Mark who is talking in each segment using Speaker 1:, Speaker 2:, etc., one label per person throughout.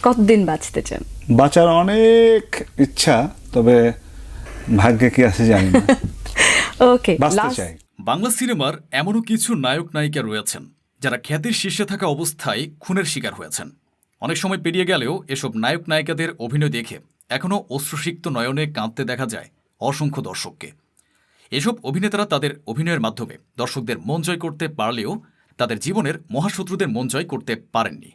Speaker 1: কতদিন বাঁচতে চান?
Speaker 2: বাঁচার অনেক ইচ্ছা, তবে ভাগ্যে কি আছে জানি না।
Speaker 1: ওকে,
Speaker 2: বাঁচতে চাই।
Speaker 3: বাংলা সিনেমার এমনও কিছু নায়ক নায়িকা রয়েছেন যারা খ্যাতির শীর্ষে থাকা অবস্থায় খুনের শিকার হয়েছেন। অনেক সময় পেরিয়ে গেলেও এসব নায়ক নায়িকাদের অভিনয় দেখে এখনও অশ্রুসিক্ত নয়নে কাঁদতে দেখা যায় অসংখ্য দর্শককে। এসব অভিনেতারা তাদের অভিনয়ের মাধ্যমে দর্শকদের মন জয় করতে পারলেও তাদের জীবনের মহাশত্রুদের মন জয় করতে পারেননি,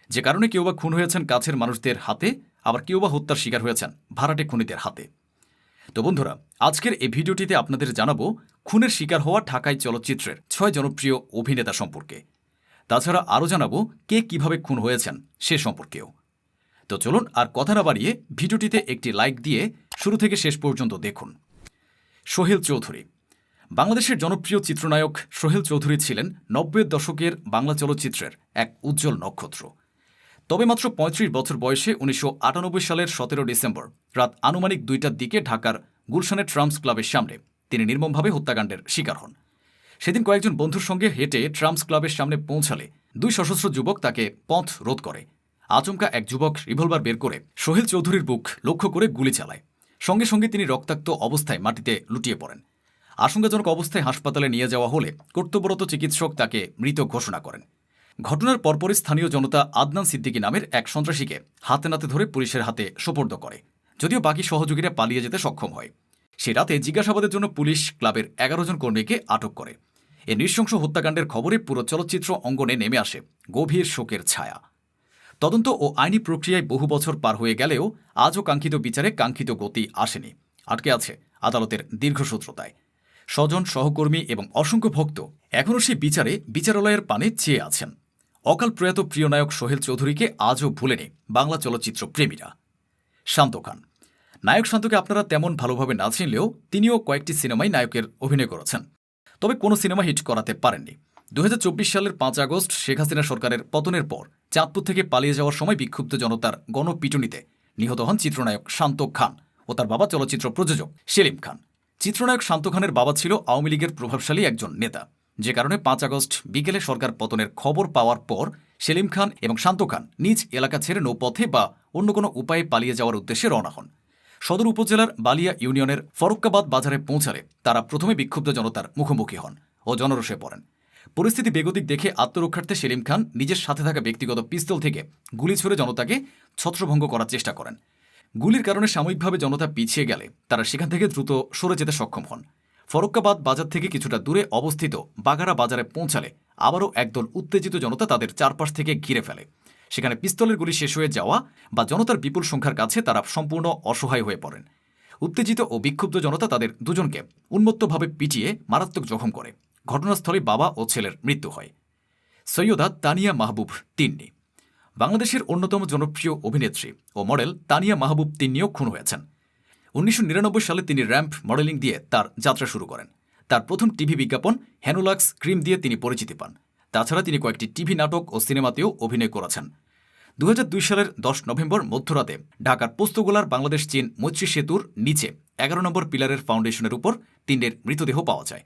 Speaker 3: যে কারণে কেউ বা খুন হয়েছেন কাছের মানুষদের হাতে, আবার কেউ বা হত্যার শিকার হয়েছেন ভাড়াটে খুনিদের হাতে। তো বন্ধুরা, আজকের এই ভিডিওটিতে আপনাদের জানাবো খুনের শিকার হওয়া ঢাকাই চলচ্চিত্রের 6 জনপ্রিয় অভিনেতা সম্পর্কে। তাছাড়া আরও জানাবো কে কিভাবে খুন হয়েছেন সে সম্পর্কেও। তো চলুন আর কথা না বাড়িয়ে ভিডিওটিতে একটি লাইক দিয়ে শুরু থেকে শেষ পর্যন্ত দেখুন। সোহেল চৌধুরী। বাংলাদেশের জনপ্রিয় চিত্রনায়ক সোহেল চৌধুরী ছিলেন 90-এর দশকের বাংলা চলচ্চিত্রের এক উজ্জ্বল নক্ষত্র। তবে মাত্র 35 বছর বয়সে 1998 সালের 17 ডিসেম্বর রাত আনুমানিক 2টার দিকে ঢাকার গুলশানের ট্রাম্পস ক্লাবের সামনে তিনি নির্মমভাবে হত্যাকাণ্ডের শিকার হন। সেদিন কয়েকজন বন্ধুর সঙ্গে হেঁটে ট্রাম্পস ক্লাবের সামনে পৌঁছালে 2 সশস্ত্র যুবক তাকে পথ রোধ করে। আচমকা এক যুবক রিভলভার বের করে সোহেল চৌধুরীর বুক লক্ষ্য করে গুলি চালায়। সঙ্গে সঙ্গে তিনি রক্তাক্ত অবস্থায় মাটিতে লুটিয়ে পড়েন। আশঙ্কাজনক অবস্থায় হাসপাতালে নিয়ে যাওয়া হলে কর্তব্যরত চিকিৎসক তাকে মৃত ঘোষণা করেন। ঘটনার পরপরই স্থানীয় জনতা আদনান সিদ্দিকী নামের এক সন্ত্রাসীকে হাতে নাতে ধরে পুলিশের হাতে সোপর্দ করে, যদিও বাকি সহযোগীরা পালিয়ে যেতে সক্ষম হয়। সে রাতে জিজ্ঞাসাবাদের জন্য পুলিশ ক্লাবের 11 জন কর্মীকে আটক করে। এ নৃশংস হত্যাকাণ্ডের খবরে পুরো চলচ্চিত্র অঙ্গনে নেমে আসে গভীর শোকের ছায়া। তদন্ত ও আইনি প্রক্রিয়ায় বহু বছর পার হয়ে গেলেও আজও কাঙ্ক্ষিত বিচারে কাঙ্ক্ষিত গতি আসেনি, আটকে আছে আদালতের দীর্ঘসূত্রতায়। স্বজন, সহকর্মী এবং অসংখ্য ভক্ত এখনও সেই বিচারে বিচারালয়ের পানে চেয়ে আছেন। অকাল প্রয়াত প্রিয় নায়ক সোহেল চৌধুরীকে আজও ভুলেনি বাংলা চলচ্চিত্র প্রেমীরা। শান্ত খান। নায়ক শান্তকে আপনারা তেমন ভালোভাবে না চিনলেও তিনিও কয়েকটি সিনেমায় নায়কের অভিনয় করেছেন, তবে কোনো সিনেমা হিট করাতে পারেননি। 2024 সালের 5 আগস্ট শেখ হাসিনা সরকারের পতনের পর চাঁদপুর থেকে পালিয়ে যাওয়ার সময় বিক্ষুব্ধ জনতার গণপিটুনিতে নিহত হন চিত্রনায়ক শান্ত খান ও তার বাবা চলচ্চিত্র প্রযোজক সেলিম খান। চিত্রনায়ক শান্ত খানের বাবা ছিল আওয়ামী লীগের প্রভাবশালী একজন নেতা, যে কারণে 5 আগস্ট বিকেলে সরকার পতনের খবর পাওয়ার পর সেলিম খান এবং শান্ত খান নিজ এলাকা ছেড়ে নৌপথে বা অন্য কোনো উপায়ে পালিয়ে যাওয়ার উদ্দেশ্যে রওনা হন। সদর উপজেলার বালিয়া ইউনিয়নের ফরক্কাবাদ বাজারে পৌঁছালে তারা প্রথমে বিক্ষুব্ধ জনতার মুখোমুখি হন ও জনরোষে পড়েন। পরিস্থিতি বেগতিক দেখে আত্মরক্ষার্থে সেলিম খান নিজের সাথে থাকা ব্যক্তিগত পিস্তল থেকে গুলি ছুড়ে জনতাকে ছত্রভঙ্গ করার চেষ্টা করেন। গুলির কারণে সাময়িকভাবে জনতা পিছিয়ে গেলে তারা সেখান থেকে দ্রুত সরে যেতে সক্ষম হন। ফরক্কাবাদ বাজার থেকে কিছুটা দূরে অবস্থিত বাগারা বাজারে পৌঁছালে আবারও একদল উত্তেজিত জনতা তাদের চারপাশ থেকে ঘিরে ফেলে। সেখানে পিস্তলের গুলি শেষ হয়ে যাওয়া বা জনতার বিপুল সংখ্যার কাছে তারা সম্পূর্ণ অসহায় হয়ে পড়েন। উত্তেজিত ও বিক্ষুব্ধ জনতা তাদের দুজনকে উন্মত্তভাবে পিটিয়ে মারাত্মক জখম করে। ঘটনাস্থলে বাবা ও ছেলের মৃত্যু হয়। সৈয়দা তানিয়া মাহবুব তিন্নি। বাংলাদেশের অন্যতম জনপ্রিয় অভিনেত্রী ও মডেল তানিয়া মাহবুব তিন্নিও খুন হয়েছেন। 1999 সালে তিনি র্যাম্প মডেলিং দিয়ে তার যাত্রা শুরু করেন। তার প্রথম টিভি বিজ্ঞাপন হ্যানোলাক্স ক্রিম দিয়ে তিনি পরিচিতি পান। তাছাড়া তিনি কয়েকটি টিভি নাটক ও সিনেমাতেও অভিনয় করেছেন। 2002 সালের 10 নভেম্বর মধ্যরাতে ঢাকার পোস্তগোলার বাংলাদেশ চীন মৈত্রী সেতুর নিচে 11 নম্বর পিলারের ফাউন্ডেশনের উপর তিনদের মৃতদেহ পাওয়া যায়।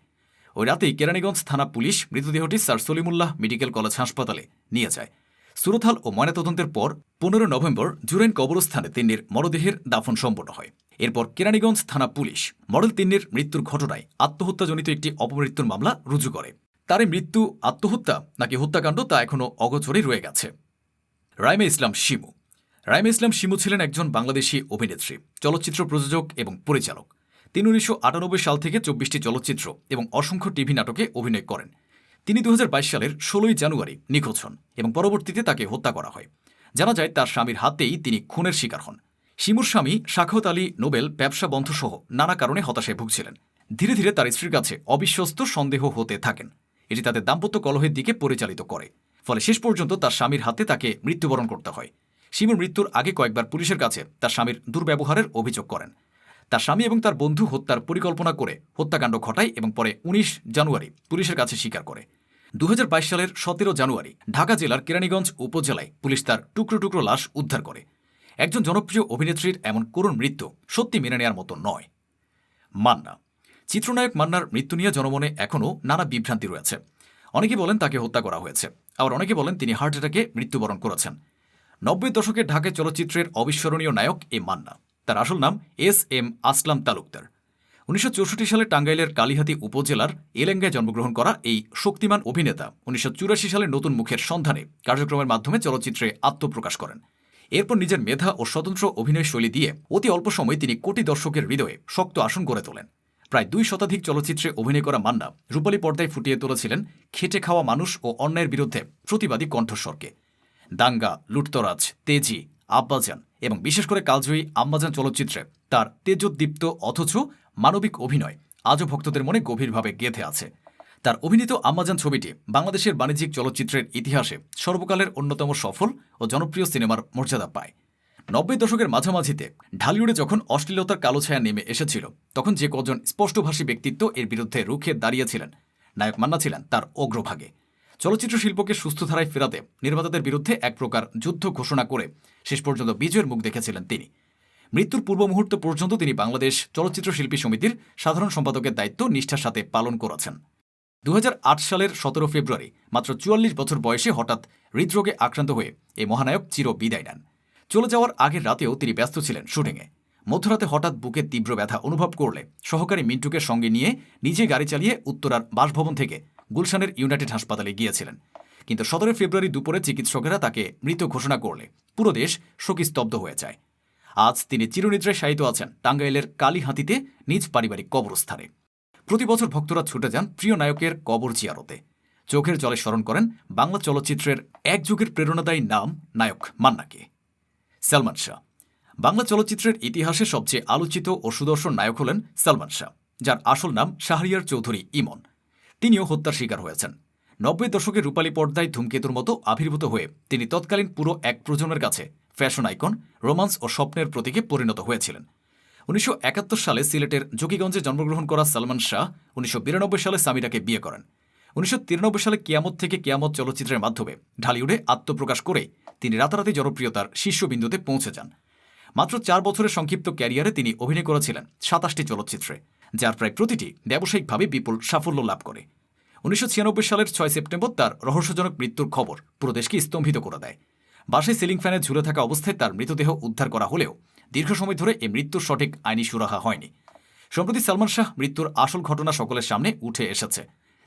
Speaker 3: ওই রাতেই কেরানীগঞ্জ থানা পুলিশ মৃতদেহটি স্যার সলিমুল্লাহ মেডিকেল কলেজ হাসপাতালে নিয়ে যায়। সুরতহাল ও ময়নাতদন্তের পর 15 নভেম্বর জুরাইন কবরস্থানে তিন্নির মরদেহের দাফন সম্পন্ন হয়। এরপর কেরানীগঞ্জ থানা পুলিশ মডেল তিন্নির মৃত্যুর ঘটনায় আত্মহত্যাজনিত একটি অপমৃত্যুর মামলা রুজু করে। তার এই মৃত্যু আত্মহত্যা নাকি হত্যাকাণ্ড তা এখনও অগোচরে রয়ে গেছে। রাইমা ইসলাম শিমু। রাইমা ইসলাম শিমু ছিলেন একজন বাংলাদেশি অভিনেত্রী, চলচ্চিত্র প্রযোজক এবং পরিচালক। তিনি 1998 সাল থেকে 24টি চলচ্চিত্র এবং অসংখ্য টিভি নাটকে অভিনয় করেন। তিনি 2022 সালের 16 জানুয়ারি নিখোঁজ হন এবং পরবর্তীতে তাকে হত্যা করা হয়। জানা যায় তার স্বামীর হাতেই তিনি খুনের শিকার হন। শিমুর স্বামী সাখাওয়াত আলী নোবেল ব্যবসা বন্ধসহ নানা কারণে হতাশায় ভুগছিলেন। ধীরে ধীরে তার স্ত্রীর কাছে অবিশ্বস্ত সন্দেহ হতে থাকেন। এটি তাদের দাম্পত্য কলহের দিকে পরিচালিত করে, ফলে শেষ পর্যন্ত তার স্বামীর হাতে তাকে মৃত্যুবরণ করতে হয়। শিমুর মৃত্যুর আগে কয়েকবার পুলিশের কাছে তার স্বামীর দুর্ব্যবহারের অভিযোগ করেন। তার স্বামী এবং তার বন্ধু হত্যার পরিকল্পনা করে হত্যাকাণ্ড ঘটায় এবং পরে 19 জানুয়ারি পুলিশের কাছে স্বীকার করে। 2022 সালের 17 জানুয়ারি ঢাকা জেলার কেরানীগঞ্জ উপজেলায় পুলিশ তার টুকরো টুকরো লাশ উদ্ধার করে। একজন জনপ্রিয় অভিনেত্রীর এমন করুণ মৃত্যু সত্যি মেনে নেওয়ার মতো নয়। মান্না। চিত্রনায়ক মান্নার মৃত্যু নিয়ে জনমনে এখনও নানা বিভ্রান্তি রয়েছে। অনেকে বলেন তাকে হত্যা করা হয়েছে, আবার অনেকে বলেন তিনি হার্ট অ্যাটাকে মৃত্যুবরণ করেছেন। 90 দশকের ঢাকায় চলচ্চিত্রের অবিস্মরণীয় নায়ক এ মান্না। তার আসল নাম এস.এম. আসলাম তালুকদার। 1964 সালে টাঙ্গাইলের কালিহাতী উপজেলার এলেঙ্গায় জন্মগ্রহণ করা এই শক্তিমান অভিনেতা 1984 সালে নতুন মুখের সন্ধানে কার্যক্রমের মাধ্যমে চলচ্চিত্রে আত্মপ্রকাশ করেন। এরপর নিজের মেধা ও স্বতন্ত্র অভিনয় শৈলী দিয়ে অতি অল্প সময়ে তিনি কোটি দর্শকের হৃদয়ে শক্ত আসন গড়ে তোলেন। প্রায় 2 শতাধিক চলচ্চিত্রে অভিনয় করা মান্না রূপালী পর্দায় ফুটিয়ে তুলেছিলেন খেটে খাওয়া মানুষ ও অন্যায়ের বিরুদ্ধে প্রতিবাদী কণ্ঠস্বরকে। দাঙ্গা, লুটতরাজ, তেজি, আব্বাজান এবং বিশেষ করে কালজয়ী আম্মাজান চলচ্চিত্রে তার তেজোদ্দীপ্ত অথচ মানবিক অভিনয় আজও ভক্তদের মনে গভীরভাবে গেঁথে আছে। তার অভিনীত আম্মাজান ছবিটি বাংলাদেশের বাণিজ্যিক চলচ্চিত্রের ইতিহাসে সর্বকালের অন্যতম সফল ও জনপ্রিয় সিনেমার মর্যাদা পায়। 90 দশকের মাঝামাঝিতে ঢালিউডে যখন অশ্লীলতার কালো ছায়া নেমে এসেছিল, তখন যে কজন স্পষ্টভাষী ব্যক্তিত্ব এর বিরুদ্ধে রুখে দাঁড়িয়েছিলেন, নায়ক মান্না ছিলেন তার অগ্রভাগে। চলচ্চিত্র শিল্পকে সুস্থ ধারায় ফেরাতে নির্মাতাদের বিরুদ্ধে এক প্রকার যুদ্ধ ঘোষণা করে শেষ পর্যন্ত বিজয়ের মুখ দেখেছিলেন তিনি। মৃত্যুর পূর্ব মুহূর্ত পর্যন্ত তিনি বাংলাদেশ চলচ্চিত্র শিল্পী সমিতির সাধারণ সম্পাদকের দায়িত্ব নিষ্ঠার সাথে পালন করেছেন। 2008 সালের 17 ফেব্রুয়ারি মাত্র 44 বছর বয়সে হঠাৎ হৃদরোগে আক্রান্ত হয়ে এই মহানায়ক চির বিদায় নেন। চলে যাওয়ার আগের রাতেও তিনি ব্যস্ত ছিলেন শুটিংয়ে। মধ্যরাতে হঠাৎ বুকে তীব্র ব্যথা অনুভব করলে সহকারী মিন্টুকে সঙ্গে নিয়ে নিজে গাড়ি চালিয়ে উত্তরার বাসভবন থেকে গুলশানের ইউনাইটেড হাসপাতালে গিয়েছিলেন। কিন্তু 17 ফেব্রুয়ারি দুপুরে চিকিৎসকেরা তাকে মৃত ঘোষণা করলে পুরো দেশ শোকস্তব্ধ হয়ে যায়। আজ তিনি চিরনিদ্রায় শায়িত আছেন টাঙ্গাইলের কালীহাতিতে নিজ পারিবারিক কবরস্থানে। প্রতি বছর ভক্তরা ছুটে যান প্রিয় নায়কের কবর জিয়ারতে। চোখের জলে স্মরণ করেন বাংলা চলচ্চিত্রের এক যুগের প্রেরণাদায়ী নাম নায়ক মান্নাকে। সালমান শাহ। বাংলা চলচ্চিত্রের ইতিহাসে সবচেয়ে আলোচিত ও সুদর্শন নায়ক হলেন সালমান শাহ, যার আসল নাম শাহরিয়ার চৌধুরী ইমন। তিনিও হত্যার শিকার হয়েছেন। 90 দশকের রূপালী পর্দায় ধূমকেতুর মতো আবির্ভূত হয়ে তিনি তৎকালীন পুরো এক প্রজন্মের কাছে ফ্যাশন আইকন, রোমান্স ও স্বপ্নের প্রতীকে পরিণত হয়েছিলেন। 1971 সালে সিলেটের জকিগঞ্জে জন্মগ্রহণ করা সালমান শাহ 1992 সালে সামিরাকে বিয়ে করেন। 1993 সালে কিয়ামত থেকে কিয়ামত চলচ্চিত্রের মাধ্যমে ঢালিউডে আত্মপ্রকাশ করে তিনি রাতারাতি জনপ্রিয়তার শীর্ষবিন্দুতে পৌঁছে যান। মাত্র 4 বছরের সংক্ষিপ্ত ক্যারিয়ারে তিনি অভিনয় করেছিলেন 27টি চলচ্চিত্রে, যার প্রায় প্রতিটি ব্যবসায়িকভাবে বিপুল সাফল্য লাভ করে। 1996 সালের 6 সেপ্টেম্বর তার রহস্যজনক মৃত্যুর খবর পুরো দেশকে স্তম্ভিত করে দেয়। বাসায় সিলিং ফ্যানে ঝুলে থাকা অবস্থায় তার মৃতদেহ উদ্ধার করা হলেও দীর্ঘ সময় ধরে এই মৃত্যুর সঠিক আইনি সুরাহা হয়নি। সম্প্রতি সালমান শাহ মৃত্যুর আসল ঘটনা সকলের সামনে উঠে এসেছে।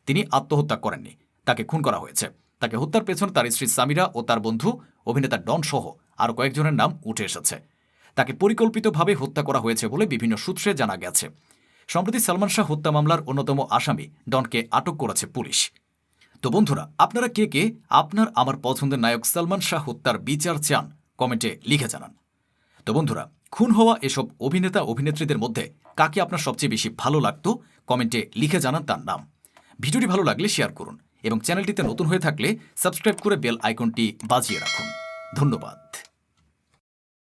Speaker 3: তিনি আত্মহত্যা করেননি, তাকে খুন করা হয়েছে। তাকে হত্যার পেছনে তার স্ত্রী সামিরা ও তার বন্ধু অভিনেতা ডন সহ আরও কয়েকজনের নাম উঠে এসেছে। তাকে পরিকল্পিতভাবে হত্যা করা হয়েছে বলে বিভিন্ন সূত্রে জানা গেছে। সম্প্রতি সালমান শাহ হত্যা মামলার অন্যতম আসামি ডনকে আটক করেছে পুলিশ। তো বন্ধুরা, আপনারা কে কে আপনার আমার পছন্দের নায়ক সালমান শাহ হত্যার বিচার চান কমেন্টে লিখে জানান। তো বন্ধুরা, খুন হওয়া এসব অভিনেতা অভিনেত্রীদের মধ্যে কাকে আপনার সবচেয়ে বেশি ভালো লাগতো কমেন্টে লিখে জানান তার নাম। ভিডিওটি ভালো লাগলে শেয়ার করুন এবং চ্যানেলটিতে নতুন হয়ে থাকলে সাবস্ক্রাইব করে বেল আইকনটি বাজিয়ে রাখুন। ধন্যবাদ।